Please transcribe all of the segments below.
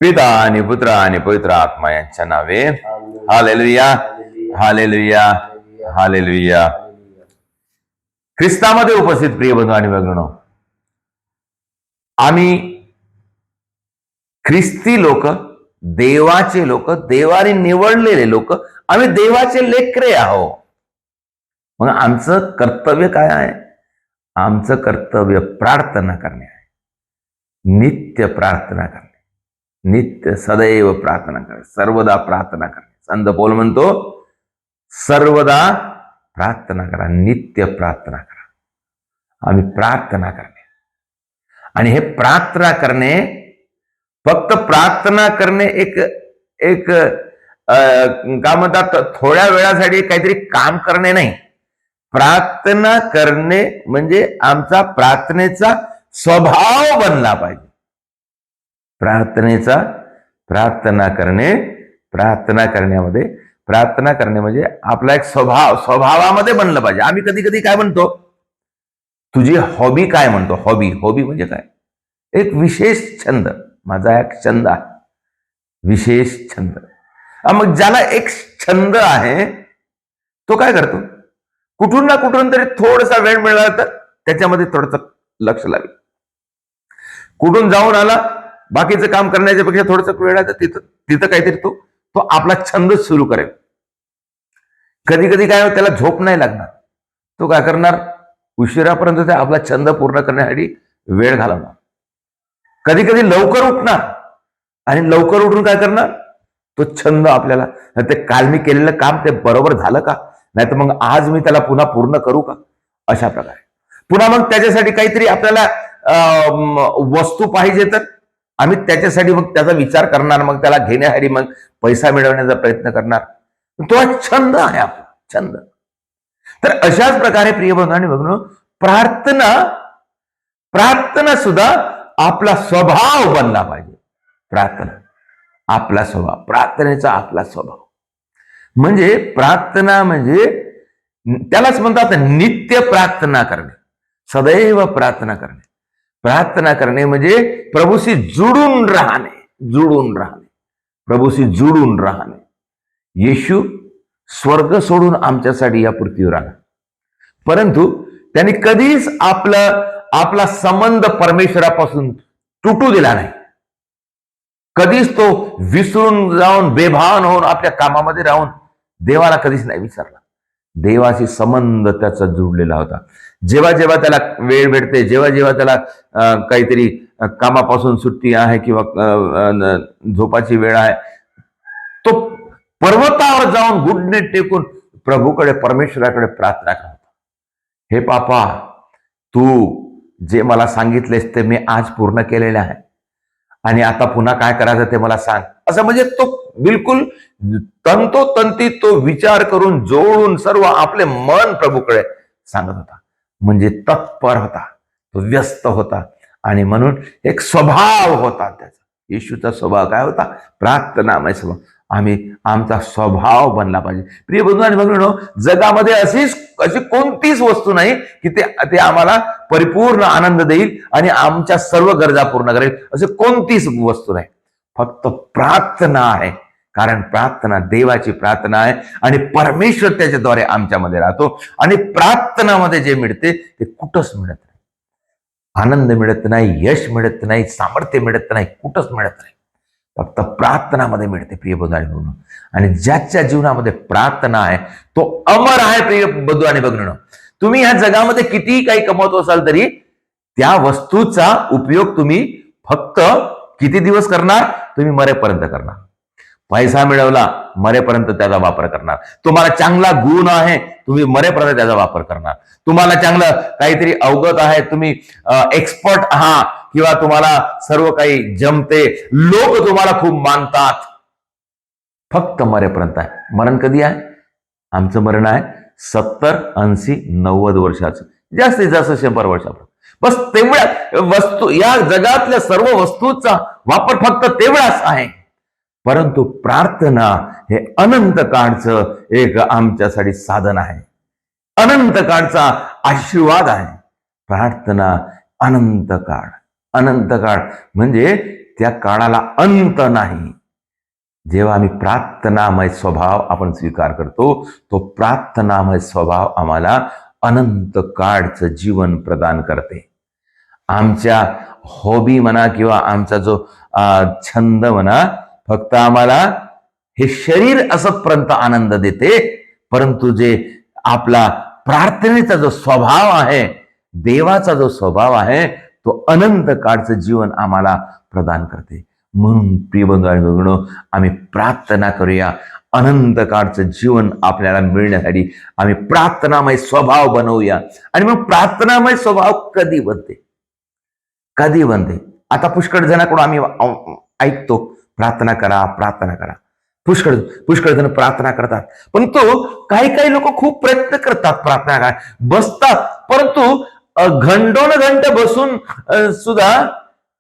पिता आणि पुत्र आणि पवित्र आत्मा यांच्या नावे हालेलुया, हालेलुया, हालेलुया. ख्रिस्तामध्ये उपस्थित प्रिय बंधू आणि भगिनींनो, आम्ही ख्रिस्ती लोक, देवाचे लोक, देवाने निवडलेले लोक, आम्ही देवाचे लेकरे आहोत. मग आमचं कर्तव्य काय आहे? आमचं कर्तव्य प्रार्थना करणे आहे. नित्य प्रार्थना करणे, नित्य सदैव प्रार्थना करणे, सर्वदा प्रार्थना करणे. संत पौल म्हणतो, सर्वदा प्रार्थना करा, नित्य प्रार्थना करा. आम्ही प्रार्थना करणे, आणि हे प्रार्थना करणे फक्त प्रार्थना करणे एक एक काय म्हणतात, थोड्या वेळासाठी काहीतरी काम करणे नाही. प्रार्थना करणे म्हणजे आमचा प्रार्थनेचा स्वभाव बनला पाहिजे. प्रार्थना करणे म्हणजे आपला एक स्वभावामध्ये बनलं पाहिजे. आम्ही कधी कधी काय म्हणतो, तुझी हॉबी काय म्हणतो. हॉबी म्हणजे काय? एक विशेष छंद. माझा एक छंद आहे, विशेष छंद. मग ज्याला एक छंद आहे तो काय करतो, कुठून ना कुठून तरी थोडासा वेळ मिळाला तर त्याच्यामध्ये थोडंसं लक्ष लागेल. कुठून जाऊन आला, बाकीचं काम करण्याच्या पेक्षा थोडंसं वेळ आहे तर तिथं काहीतरी तो आपला छंद सुरू करेल. कधी कधी काय, त्याला झोप नाही लागणार, तो काय करणार, उशिरापर्यंत आपला छंद पूर्ण करण्यासाठी वेळ घालवणार. कधी कधी लवकर उठणार, आणि लवकर उठून काय करणार, तो छंद आपल्याला, ते काल मी केलेलं काम ते बरोबर झालं का, नाही तर मग आज मी त्याला पुन्हा पूर्ण करू का, अशा प्रकारे. पुन्हा मग त्याच्यासाठी काहीतरी आपल्याला वस्तू पाहिजे, तर आम्ही त्याच्यासाठी मग त्याचा विचार करणार, मग त्याला घेण्यासाठी मग पैसा मिळवण्याचा प्रयत्न करणार. तो छंद आहे आपला, छंद. तर अशाच प्रकारे प्रिय बंधू आणि भगिनींनो, प्रार्थना सुद्धा आपला स्वभाव बनला पाहिजे. प्रार्थना आपला स्वभाव, प्रार्थनेचा आपला स्वभाव म्हणजे, प्रार्थना म्हणजे त्यालाच म्हणतात नित्य प्रार्थना करणे, सदैव प्रार्थना करणे. प्रार्थना करणे म्हणजे प्रभूशी जुडून राहणे, प्रभूशी जुडून राहणे. येशू स्वर्ग सोडून आमच्यासाठी या पृथ्वीवर आला, परंतु त्यांनी कधीच आपला संबंध परमेश्वरापासून तुटू दिला नाही. कधीच तो विसरून जाऊन, बेभान होऊन, आपल्या कामामध्ये राहून देवाला कधीच नाही विचारला. देवाशी संबंध त्याचा जुडलेला होता. जेव्हा जेव्हा त्याला वेळ भेटते, जेव्हा जेव्हा त्याला काहीतरी कामापासून सुट्टी आहे किंवा झोपाची वेळ आहे, तो पर्वतावर जाऊन घुटणे टेकून प्रभूकडे, परमेश्वराकडे प्रार्थना करतो. हे पापा, तू जे मला सांगितलेस ते मी आज पूर्ण केलेले आहे, आणि आता पुन्हा काय करायचं ते मला सांग. असं म्हणजे तो बिलकुल तंतोतंती तो विचार करून, जोडून सर्व आपले मन प्रभूकडे सांगत होता. म्हणजे तत्पर होता, तो व्यस्त होता, आणि म्हणून एक स्वभाव होता त्याचा. येशूचा स्वभाव काय होता? प्रार्थनामय स्वभाव. आमचा स्वभाव बनला पाहिजे. प्रिय बंधू आणि भगिनींनो, जगामध्ये अशी कोणतीच वस्तू नाही की ते आम्हाला परिपूर्ण आनंद देईल आणि आमच्या सर्व गरजा पूर्ण करेल, अशी कोणतीच वस्तू नाही. फक्त प्रार्थना आहे. कारण प्रार्थना देवाची प्रार्थना आहे, आणि परमेश्वर त्याच्याद्वारे आमच्यामध्ये राहतो. आणि प्रार्थनामध्ये जे मिळते ते कुठंच मिळत नाही. आनंद मिळत नाही, यश मिळत नाही, सामर्थ्य मिळत नाही, कुठंच मिळत नाही. फक्त प्रार्थनामध्ये मिळते प्रिय बंधू आणि भगिनींनो. आणि ज्याच्या जीवनामध्ये प्रार्थना आहे तो अमर आहे प्रिय बंधू आणि भगिनींनो. तुम्ही ह्या जगामध्ये कितीही काही कमवत असाल तरी त्या वस्तूचा उपयोग तुम्ही फक्त किती दिवस करणार? तुम्ही मरेपर्यंत करणार. पैसा मिळवला, मरेपर्यंत त्याचा वापर करणार. तुम्हाला चांगला गुण आहे, तुम्ही मरेपर्यंत त्याचा वापर करणार. तुम्हाला चांगलं काहीतरी अवगत आहे, तुम्ही एक्सपर्ट आहात, किंवा तुम्हाला सर्व काही जमते, लोक तुम्हाला खूप मानतात, फक्त मरेपर्यंत आहे. मरण कधी आहे? आमचं मरण आहे 70, 80, 90 वर्षाचं, जास्तीत जास्त 100 वर्षापर्यंत. बस तेवढ्या वस्तू, या जगातल्या सर्व वस्तूचा वापर फक्त तेवढाच आहे. परंतु प्रार्थना हे अनंत काळचं एक आमच्यासाठी साधन आहे, अनंत काळचा आशीर्वाद आहे. प्रार्थना अनंत काळ म्हणजे त्या काळाला अंत नाही. जेव्हा आम्ही प्रार्थनामय स्वभाव आपण स्वीकार करतो, तो प्रार्थनामय स्वभाव आम्हाला अनंत काळचं जीवन प्रदान करते. आमच्या हॉबी म्हणा किंवा आमचा जो छंद म्हणा, फक्त आम्हाला हे शरीर असतपर्यंत आनंद देते, परंतु जे आपला प्रार्थनेचा जो स्वभाव आहे, देवाचा जो स्वभाव आहे, तो अनंत काळचं जीवन आम्हाला प्रदान करते. म्हणून प्रिय बंधू आणि भगिनींनो, आम्ही प्रार्थना करूया. अनंत काळचं जीवन आपल्याला मिळण्यासाठी आम्ही प्रार्थनामय स्वभाव बनवूया. आणि मग प्रार्थनामय स्वभाव कधी बनते? कधी बनते? आता पुष्कळ जणांकडून आम्ही ऐकतो, प्रार्थना करा, प्रार्थना करा. पुष्कळ जण प्रार्थना करतात, पण तो काही लोक खूप प्रयत्न करतात प्रार्थना करा, बसतात, परंतु घंटोन बसून सुद्धा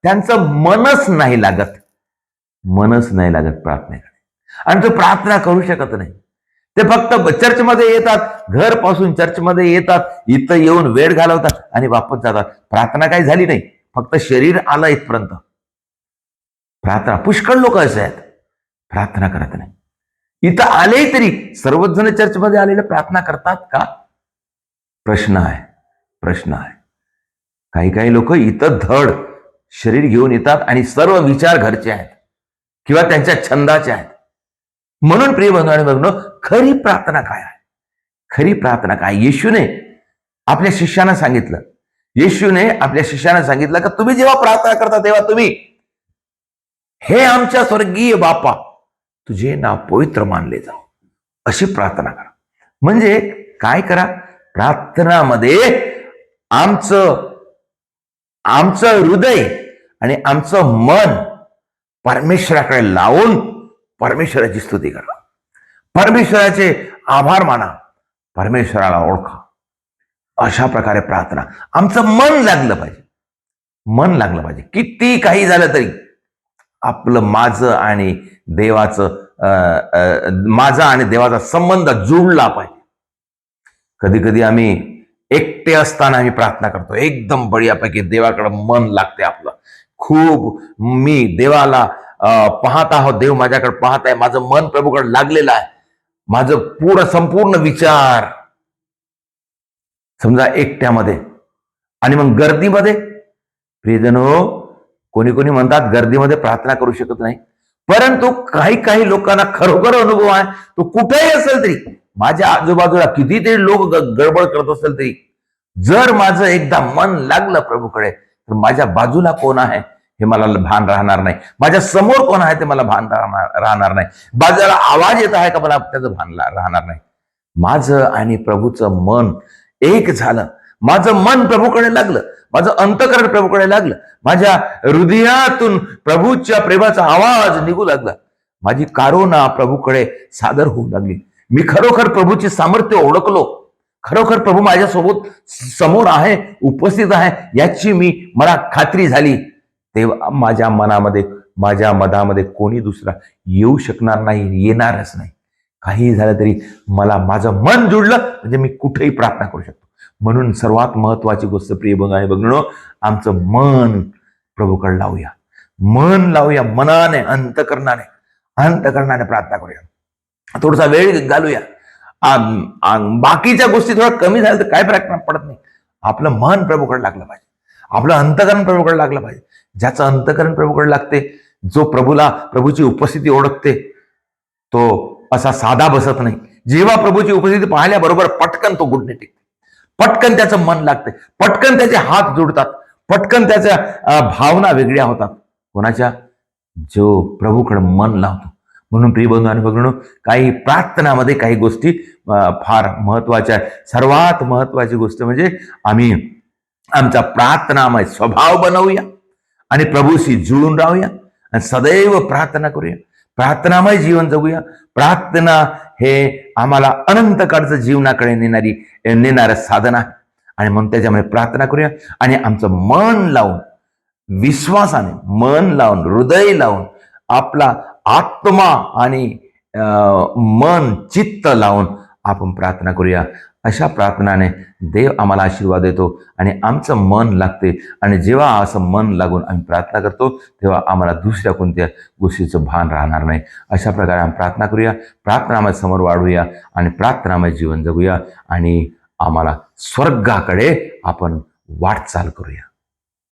त्यांचं मनच नाही लागत प्रार्थनेकडे, आणि तो प्रार्थना करू शकत नाही. ते फक्त चर्चमध्ये येतात, घरपासून चर्चमध्ये येतात, इथं येऊन वेळ घालवतात आणि वापस जातात. प्रार्थना काही झाली नाही, फक्त शरीर आलं इथपर्यंत. प्रार्थना पुष्कळ लोक असे आहेत, प्रार्थना करत नाही. इथं आले तरी सर्वच जण चर्चमध्ये आलेले प्रार्थना करतात का? प्रश्न आहे. काही लोक इथं धड शरीर घेऊन येतात आणि सर्व विचार घरचे आहेत किंवा त्यांच्या छंदाचे आहेत. म्हणून प्रिय बंधू आणि भगिनींनो, खरी प्रार्थना काय आहे? खरी प्रार्थना काय? येशूने आपल्या शिष्यांना सांगितलं की तुम्ही जेव्हा प्रार्थना करता तेव्हा तुम्ही, हे आमच्या स्वर्गीय बापा, तुझे नाव पवित्र मानले जाओ, अशी प्रार्थना करा. म्हणजे काय करा? प्रार्थनामध्ये आमचं हृदय आणि आमचं मन परमेश्वराकडे लावून परमेश्वराची स्तुती करा, परमेश्वराचे आभार माना, परमेश्वराला ओळखा. अशा प्रकारे प्रार्थना. आमचं मन लागलं पाहिजे. किती काही झालं तरी आपलं माझं आणि देवाचा संबंध जुळला पाहिजे. कधी आम्ही एकटे असताना आम्ही प्रार्थना करतो, एकदम बढियापैकी देवाकडे मन लागते आपलं खूप. मी देवाला पाहत आहोत, देव माझ्याकडे पाहत आहे, माझं मन प्रभूकडे लागलेलं आहे, माझं संपूर्ण विचार समजा एकट्यामध्ये. आणि मग गर्दीमध्ये, प्रियजनो, कोणी म्हणतात गर्दीमध्ये प्रार्थना करू शकत नाही, परंतु काही लोकांना खरोखर अनुभव आहे. तो कुठेही असेल तरी, माझ्या आजूबाजूला कितीतरी लोक गडबड करत असेल तरी, जर माझं एकदा मन लागलं प्रभूकडे, तर माझ्या बाजूला कोण आहे हे मला भान राहणार नाही, माझ्या समोर कोण आहे ते मला भान राहणार नाही, बाजूला आवाज येत आहे का मला त्याचं भान राहणार नाही. माझं आणि प्रभूचं मन एक झालं, माझं मन प्रभूकडे लागलं, माझं अंतकरण प्रभूकडे लागलं, माझ्या हृदयातून प्रभूच्या प्रेमाचा आवाज निघू लागला, माझी कारोना प्रभूकडे सादर होऊ लागली. मी खरोखर प्रभूची सामर्थ्य ओळखलो, खरोखर प्रभू माझ्यासोबत समोर आहे, उपस्थित आहे, याची मला खात्री झाली. तेव्हा माझ्या मनामध्ये कोणी दुसरा येऊ शकणार नाही, येणारच नाही. काही झालं तरी माझं मन जुळलं म्हणजे मी कुठेही प्रार्थना करू शकतो. म्हणून सर्वात महत्वाची गोष्ट प्रिय बंधू आणि भगिनींनो, आमचं मन प्रभूकडे लावूया, मनाने, अंतकरणाने प्रार्थना करूया. थोडासा वेळ घालूया. बाकीच्या गोष्टी थोडा कमी झाल्या तर काय फरक पडत नाही. आपलं मन प्रभूकडे लागलं पाहिजे, आपलं अंतकरण प्रभूकडे लागलं पाहिजे. ज्याचं अंतकरण प्रभूकडे लागते, जो प्रभूची उपस्थिती ओळखते, तो असा साधा बसत नाही. जेव्हा प्रभूची उपस्थिती पाहिल्याबरोबर पटकन तो गुडणे टेकते, पटकन त्याचं मन लागते, पटकन त्याचे हात जुडतात, पटकन त्याच्या भावना वेगळ्या होतात. कोणाच्या? जो प्रभूकडे मन लावतो. म्हणून प्रिय बंधू आणि भगिनींनो, काही प्रार्थनामध्ये काही गोष्टी फार महत्वाच्या आहेत. सर्वात महत्वाची गोष्ट म्हणजे आम्ही आमचा प्रार्थनामय स्वभाव बनवूया आणि प्रभूशी जुळून राहूया आणि सदैव प्रार्थना करूया, प्रार्थनामय जीवन जगूया. प्रार्थना हे आम्हाला अनंत काळचं जीवनाकडे नेणारं साधन आहे. आणि म्हणून त्याच्यामध्ये प्रार्थना करूया आणि आमचं मन लावून, विश्वासाने मन लावून, हृदय लावून, आपला आत्मा आणि मन, चित्त लावून आपण प्रार्थना करूया. अशा प्रार्थनाने देव आम्हाला आशीर्वाद देतो आणि आमचं मन लागते. आणि जेव्हा असं मन लागून आम्ही प्रार्थना करतो तेव्हा आम्हाला दुसऱ्या कोणत्या गोष्टीचं भान राहणार नाही. अशा प्रकारे आम्ही प्रार्थना करूया, प्रार्थनामय समोर वाढूया आणि प्रार्थनामय जीवन जगूया आणि आम्हाला स्वर्गाकडे आपण वाटचाल करूया.